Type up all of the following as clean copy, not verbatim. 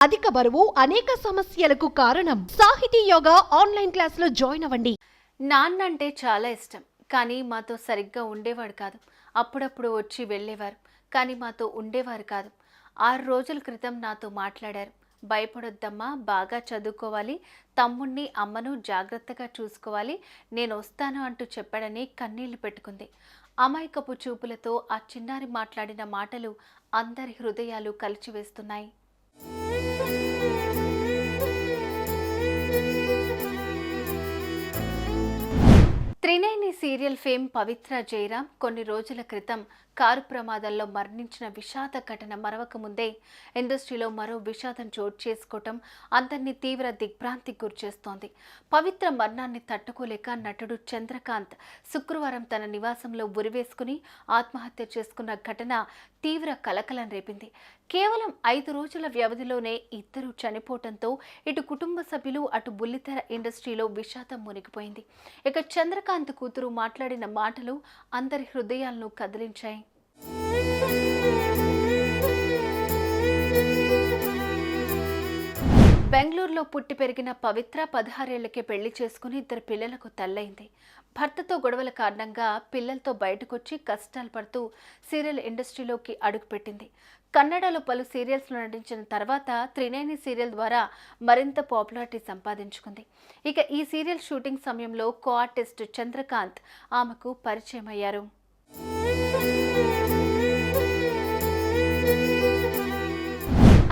అధిక బరువు అనేక సమస్యలకు కారణం. సాహితీ యోగా ఆన్లైన్ క్లాసులో జాయిన్ అవ్వండి. నాన్న అంటే చాలా ఇష్టం, కానీ మాతో సరిగ్గా ఉండేవాడు కాదు. అప్పుడప్పుడు వచ్చి వెళ్ళేవారు, కానీ మాతో ఉండేవారు కాదు. 6 రోజుల క్రితం నాతో మాట్లాడారు. భయపడొద్దమ్మా, బాగా చదువుకోవాలి, తమ్ముణ్ణి అమ్మను జాగ్రత్తగా చూసుకోవాలి, నేను వస్తాను అంటూ చెప్పాడని కన్నీళ్లు పెట్టుకుంది. అమాయకపు చూపులతో ఆ చిన్నారి మాట్లాడిన మాటలు అందరి హృదయాలు కలిచివేస్తున్నాయి. త్రినేని సీరియల్ ఫేమ్ పవిత్ర జయరాం కొన్ని రోజుల క్రితం కారు ప్రమాదంలో మరణించిన విషాద ఘటన మరవక ముందే ఇండస్ట్రీలో మరో విషాదం చోటు చేసుకోవటం అందరినీ తీవ్ర దిగ్భ్రాంతికి గురిచేస్తోంది. పవిత్ర మరణాన్ని తట్టుకోలేక నటుడు చంద్రకాంత్ శుక్రవారం తన నివాసంలో ఉరివేసుకుని ఆత్మహత్య చేసుకున్న ఘటన తీవ్ర కలకలం రేపింది. కేవలం 5 రోజుల వ్యవధిలోనే ఇద్దరు చనిపోవడంతో ఇటు కుటుంబ సభ్యులు అటు బుల్లితెర ఇండస్ట్రీలో విషాదం మునిగిపోయింది. ఇక చంద్రకాంత్ కూతురు మాట్లాడిన మాటలు అందరి హృదయాలను కదిలించాయి. బెంగళూరులో పుట్టి పెరిగిన పవిత్ర 16 ఏళ్లకే పెళ్లి చేసుకుని 2 పిల్లలకు తల్లైంది. భర్తతో గొడవల కారణంగా పిల్లలతో బయటకొచ్చి కష్టాలు పడుతూ సీరియల్ ఇండస్ట్రీలోకి అడుగుపెట్టింది. కన్నడలో పలు సీరియల్స్లో నటించిన తర్వాత త్రినేని సీరియల్ ద్వారా మరింత పాపులారిటీ సంపాదించుకుంది. ఇక ఈ సీరియల్ షూటింగ్ సమయంలో కో ఆర్టిస్ట్ చంద్రకాంత్ ఆమెకు పరిచయం అయ్యారు.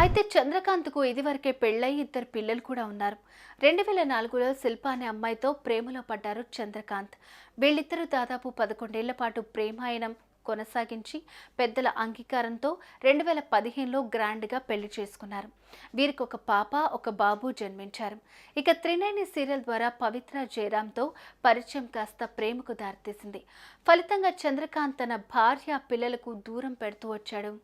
అయితే చంద్రకాంత్కు ఇదివరకే పెళ్లై 2 పిల్లలు కూడా ఉన్నారు. 2004లో శిల్ప అనే అమ్మాయితో ప్రేమలో పడ్డారు చంద్రకాంత్. వీళ్ళిద్దరూ దాదాపు 11 ఏళ్ల పాటు ప్రేమాయణం కొనసాగించి పెద్దల అంగీకారంతో 2015లో గ్రాండ్గా పెళ్లి చేసుకున్నారు. వీరికి ఒక పాప, ఒక బాబు జన్మించారు. ఇక త్రినేని సీరియల్ ద్వారా పవిత్ర జయరాంతో పరిచయం కాస్త ప్రేమకు దారితీసింది. ఫలితంగా చంద్రకాంత్ తన భార్య, పిల్లలకు దూరం పెడుతూ వచ్చాడు.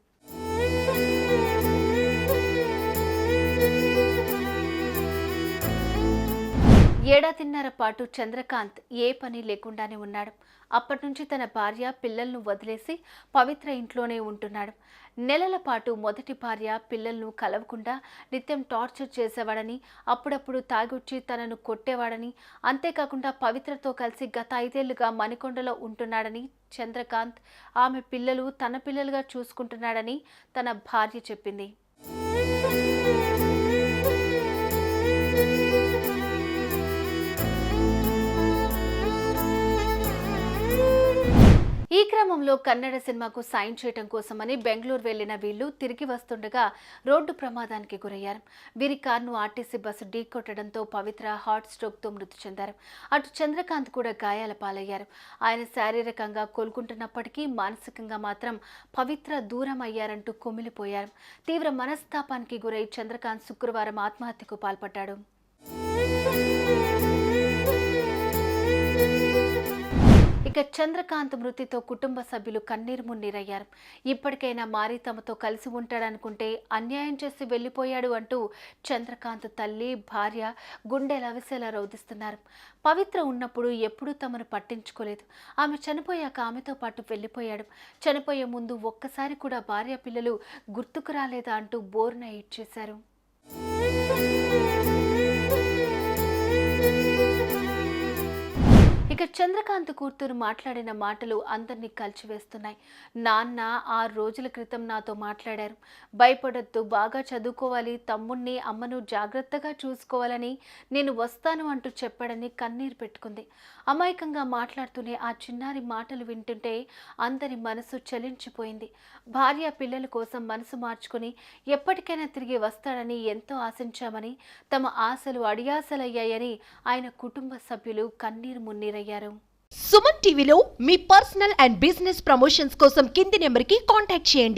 ఏడాదిన్నర పాటు చంద్రకాంత్ ఏ పని లేకుండానే ఉన్నాడు. అప్పటి నుంచి తన భార్య, పిల్లలను వదిలేసి పవిత్ర ఇంట్లోనే ఉంటున్నాడు. నెలల పాటు మొదటి భార్య, పిల్లలను కలవకుండా నిత్యం టార్చర్ చేసేవాడని, అప్పుడప్పుడు తాగొచ్చి తనను కొట్టేవాడని, అంతేకాకుండా పవిత్రతో కలిసి గత 5 ఏళ్లుగా మణికొండలో ఉంటున్నాడని చంద్రకాంత్ ఆమె పిల్లలు తన పిల్లలుగా చూసుకుంటున్నాడని తన భార్య చెప్పింది. ఈ క్రమంలో కన్నడ సినిమాకు సైన్ చేయడం కోసమని బెంగళూరు వెళ్లిన వీళ్లు తిరిగి వస్తుండగా రోడ్డు ప్రమాదానికి గురయ్యారు. వీరి కారును ఆర్టీసీ బస్సు ఢీకొట్టడంతో పవిత్ర హార్ట్ స్ట్రోక్తో మృతి చెందారు. అటు చంద్రకాంత్ కూడా గాయాల పాలయ్యారు. ఆయన శారీరకంగా కోలుకుంటున్నప్పటికీ మానసికంగా మాత్రం పవిత్ర దూరం అయ్యారంటూ కుమిలిపోయారు. తీవ్ర మనస్తాపానికి గురై చంద్రకాంత్ శుక్రవారం ఆత్మహత్యకు పాల్పడ్డాడు. ఇక చంద్రకాంత్ మృతితో కుటుంబ సభ్యులు కన్నీరు మున్నీరయ్యారు. ఇప్పటికైనా మారి తమతో కలిసి ఉంటాడనుకుంటే అన్యాయం చేసి వెళ్లిపోయాడు అంటూ చంద్రకాంత్ తల్లి, భార్య గుండెలవిసేలా రోధిస్తున్నారు. పవిత్ర ఉన్నప్పుడు ఎప్పుడూ తమను పట్టించుకోలేదు. ఆమె చనిపోయాక ఆమెతో పాటు వెళ్లిపోయాడు. చనిపోయే ముందు ఒక్కసారి కూడా భార్య, పిల్లలు గుర్తుకు రాలేదా అంటూ బోరున ఏడ్చేశారు. ఇక చంద్రకాంత్ కూతురు మాట్లాడిన మాటలు అందరినీ కలిచివేస్తున్నాయి. నాన్న 6 రోజుల క్రితం నాతో మాట్లాడారు. భయపడొద్దు, బాగా చదువుకోవాలి, తమ్ముణ్ణి అమ్మను జాగ్రత్తగా చూసుకోవాలని, నేను వస్తాను అంటూ చెప్పాడని కన్నీరు పెట్టుకుంది. అమాయకంగా మాట్లాడుతూనే ఆ చిన్నారి మాటలు వింటుంటే అందరి మనసు చలించిపోయింది. భార్య, పిల్లల కోసం మనసు మార్చుకుని ఎప్పటికైనా తిరిగి వస్తాడని ఎంతో ఆశించామని, తమ ఆశలు అడియాసలయ్యాయని ఆయన కుటుంబ సభ్యులు కన్నీరు మున్నీరయ్యారు. సుమన్ టీవీలో మీ పర్సనల్ అండ్ బిజినెస్ ప్రమోషన్స్ కోసం కింది నెంబర్కి కాంటాక్ట్ చేయండి.